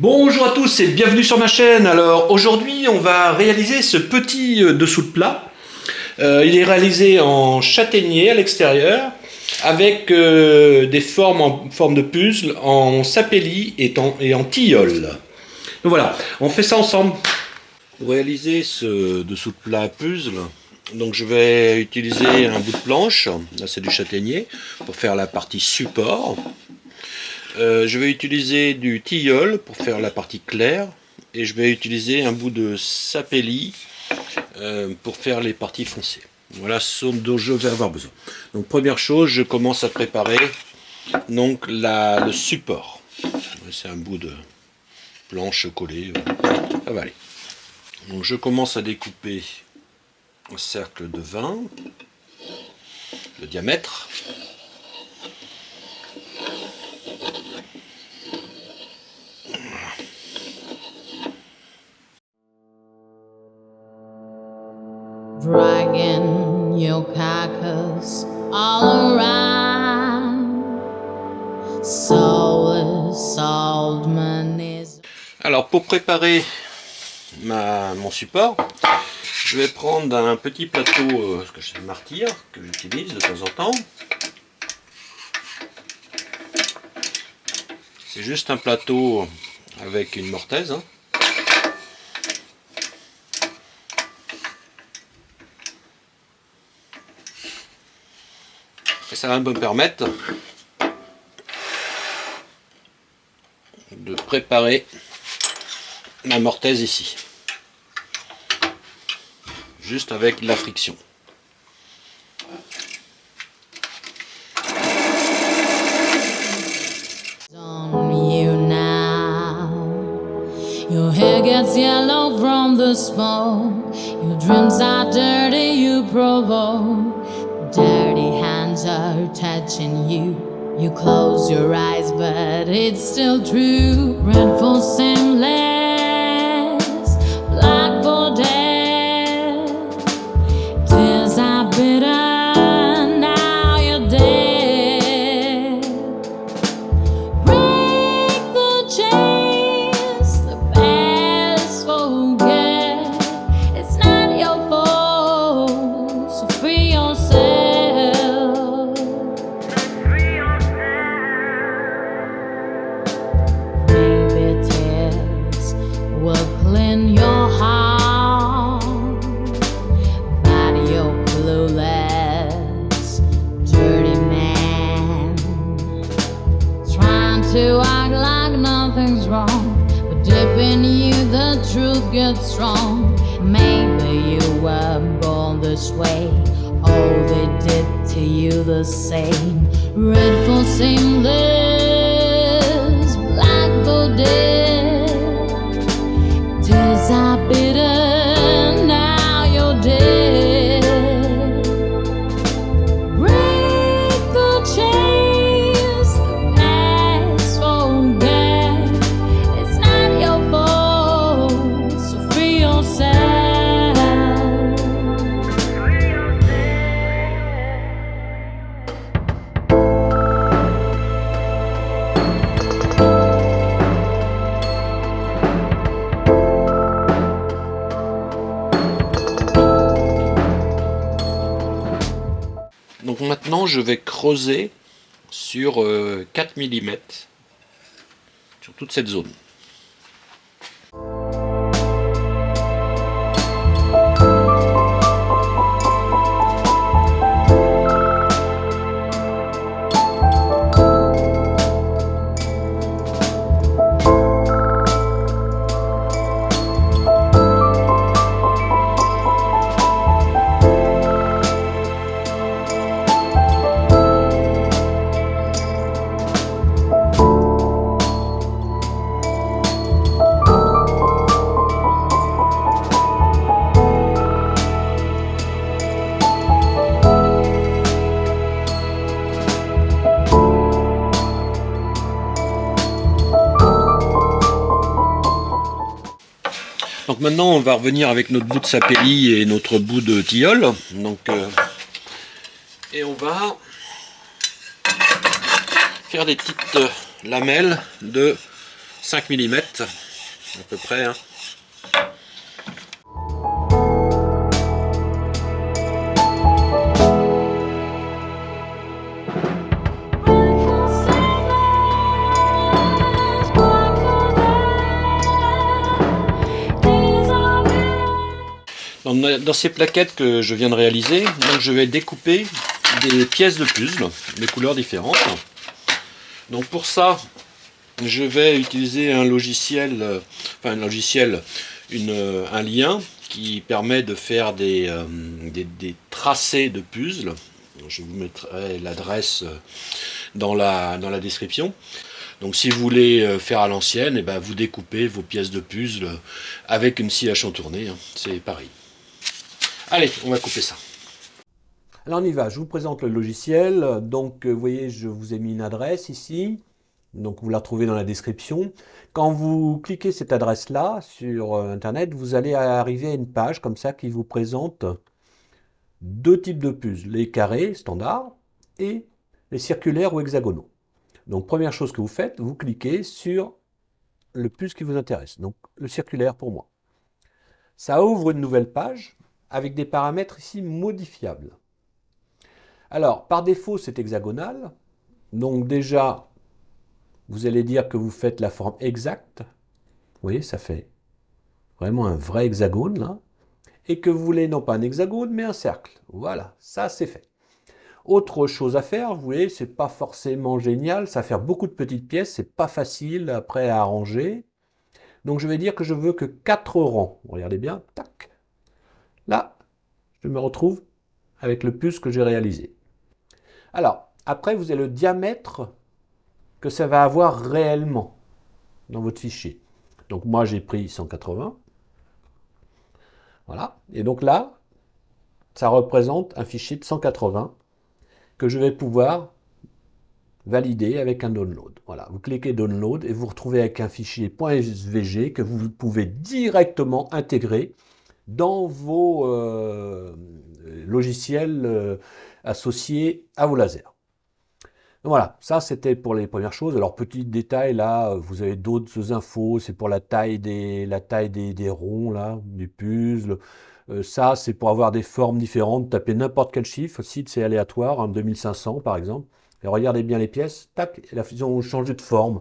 Bonjour à tous et bienvenue sur ma chaîne. Alors aujourd'hui on va réaliser ce petit dessous de plat. Il est réalisé en châtaignier à l'extérieur avec des formes en forme de puzzle, en sapelli et en tilleul. Donc voilà, on fait ça ensemble. Pour réaliser ce dessous de plat puzzle, donc je vais utiliser un bout de planche, là c'est du châtaignier, pour faire la partie support. Je vais utiliser du tilleul pour faire la partie claire et je vais utiliser un bout de sapelli pour faire les parties foncées. Voilà ce dont je vais avoir besoin. Donc première chose, je commence à préparer donc le support. C'est un bout de planche collée, ça va aller. Donc je commence à découper un cercle de 20, le diamètre. Dragging your carcass all around. Soulless old man is... Alors pour préparer mon support, je vais prendre un petit plateau, ce que je martyr, que j'utilise de temps en temps. C'est juste un plateau avec une mortaise. Et ça va me permettre de préparer ma mortaise ici. Juste avec la friction. On you now. Your hair gets yellow from the smoke. Your dreams are dirty, you provoke. Dirty hands are touching you. You close your eyes, but it's still true. Red for seamless, black for death. Tears are bitter, now you're dead. Break the chains, the past forget. It's not your fault, so free yourself. Will clean your heart, but you're clueless, dirty man. Trying to act like nothing's wrong, but deep in you the truth gets strong. Maybe you were born this way, oh they did to you the same. Red for seamless, black for dead. Tears are bitter, now you're dead. Break the chains, the past forget. It's not your fault, so free yourself. Donc maintenant je vais creuser sur 4 mm sur toute cette zone. Donc maintenant on va revenir avec notre bout de sapelli et notre bout de tilleul. Donc, et on va faire des petites lamelles de 5 mm à peu près. Hein. Dans ces plaquettes que je viens de réaliser, donc je vais découper des pièces de puzzle, de couleurs différentes. Donc pour ça, je vais utiliser un logiciel, un lien qui permet de faire des tracés de puzzle. Je vous mettrai l'adresse dans la description. Donc si vous voulez faire à l'ancienne, vous découpez vos pièces de puzzle avec une scie à chantourner, hein, c'est pareil. Allez, on va couper ça. Alors on y va, je vous présente le logiciel. Donc vous voyez, je vous ai mis une adresse ici. Donc vous la trouvez dans la description. Quand vous cliquez cette adresse-là sur Internet, vous allez arriver à une page comme ça qui vous présente deux types de puzzles, les carrés standards et les circulaires ou hexagonaux. Donc première chose que vous faites, vous cliquez sur le puzzle qui vous intéresse, donc le circulaire pour moi. Ça ouvre une nouvelle page avec des paramètres ici modifiables. Alors par défaut c'est hexagonal, donc déjà vous allez dire que vous faites la forme exacte, vous voyez ça fait vraiment un vrai hexagone là, et que vous voulez non pas un hexagone mais un cercle, voilà, ça c'est fait. Autre chose à faire, vous voyez, c'est pas forcément génial, ça va faire beaucoup de petites pièces, c'est pas facile après à arranger. Donc je vais dire que je veux que 4 rangs. Regardez bien, tac. Là, je me retrouve avec le puzzle que j'ai réalisé. Alors, après, vous avez le diamètre que ça va avoir réellement dans votre fichier. Donc moi, j'ai pris 180. Voilà. Et donc là, ça représente un fichier de 180 que je vais pouvoir valider avec un download. Voilà, vous cliquez download et vous retrouvez avec un fichier .svg que vous pouvez directement intégrer dans vos logiciels associés à vos lasers. Donc voilà, ça c'était pour les premières choses. Alors petit détail là, vous avez d'autres infos, c'est pour la taille des ronds là, du puzzle. Ça c'est pour avoir des formes différentes, tapez n'importe quel chiffre, si c'est aléatoire, hein, 2500 par exemple. Et regardez bien les pièces, tac, ils ont changé de forme.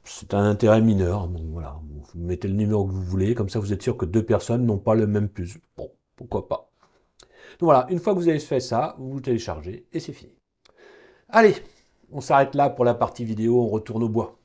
C'est un intérêt mineur. Donc voilà, vous mettez le numéro que vous voulez, comme ça vous êtes sûr que deux personnes n'ont pas le même puzzle. Bon, pourquoi pas. Donc voilà, une fois que vous avez fait ça, vous téléchargez et c'est fini. Allez, on s'arrête là pour la partie vidéo, on retourne au bois.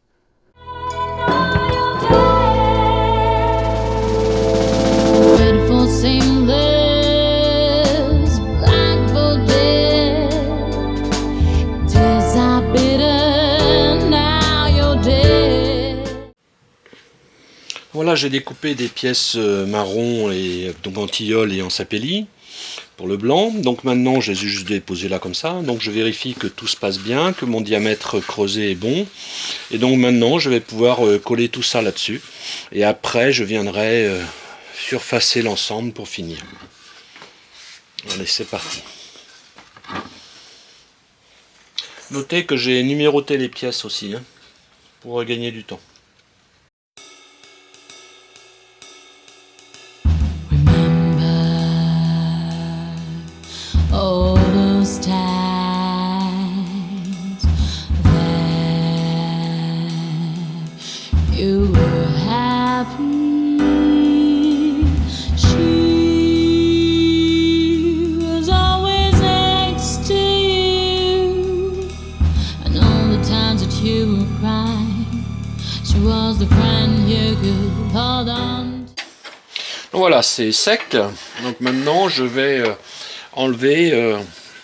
Voilà, j'ai découpé des pièces marron et donc en tilleul et en sapelli pour le blanc. Donc maintenant, je les ai juste déposées là comme ça. Donc je vérifie que tout se passe bien, que mon diamètre creusé est bon. Et donc maintenant, je vais pouvoir coller tout ça là-dessus. Et après, je viendrai surfacer l'ensemble pour finir. Allez, c'est parti. Notez que j'ai numéroté les pièces aussi, hein, pour gagner du temps. All those times that you were happy. She was always next to you, and all the times that you were crying, she was the friend you could hold on. Voilà, c'est sec. Donc maintenant, je vais enlever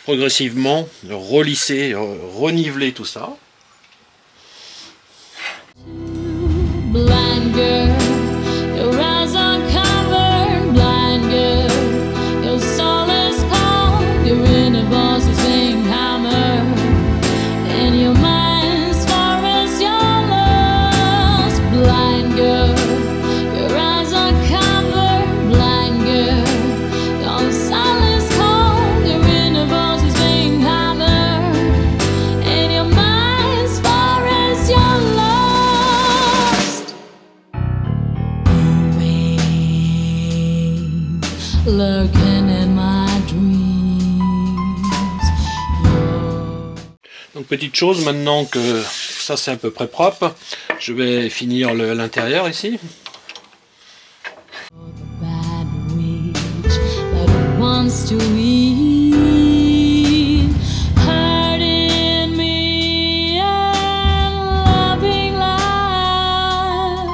progressivement, relisser, reniveler tout ça. Blind girl, your eyes are covered. Blind girl, your soul is cold. Your inner voice is being hammered, and your mind's far as you're lost. Blind girl, your eyes are covered. Blind girl, your soul is cold. Your inner voice is being hammered, and your mind's far as you're lost. lurking in my dreams. Donc petite chose, maintenant que ça c'est à peu près propre, je vais finir l'intérieur ici. Bad witch that wants to eat, hurting me and loving life.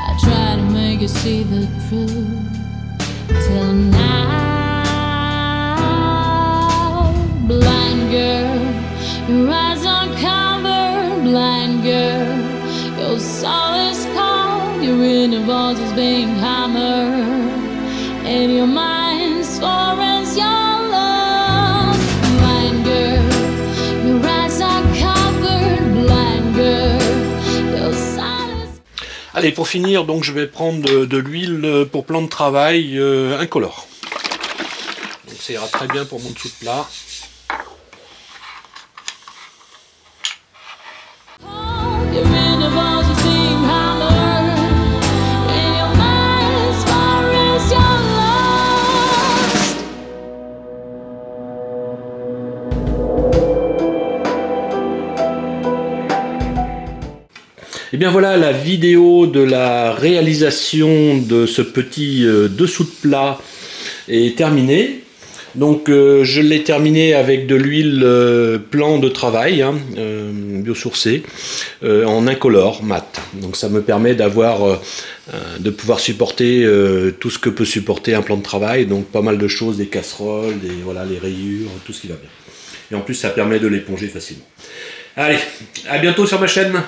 I try to make you see the truth till now. Blind girl, your eyes are covered. Blind girl, your soul is cold. Your inner voice is being hammered, and your mind's far as your love. Blind girl, your eyes are covered. Blind girl, your soul is. Allez, pour finir, donc je vais prendre de l'huile pour plan de travail incolore. Donc ça ira très bien pour mon dessous de plat. Your inner voice is being hammered, and your mind's far as your lost. Et bien voilà, la vidéo de la réalisation de ce petit dessous de plat est terminée. Donc je l'ai terminé avec de l'huile plan de travail, biosourcée, en incolore mat. Donc ça me permet d'avoir, de pouvoir supporter tout ce que peut supporter un plan de travail. Donc pas mal de choses, des casseroles, voilà, les rayures, tout ce qui va bien. Et en plus ça permet de l'éponger facilement. Allez, à bientôt sur ma chaîne.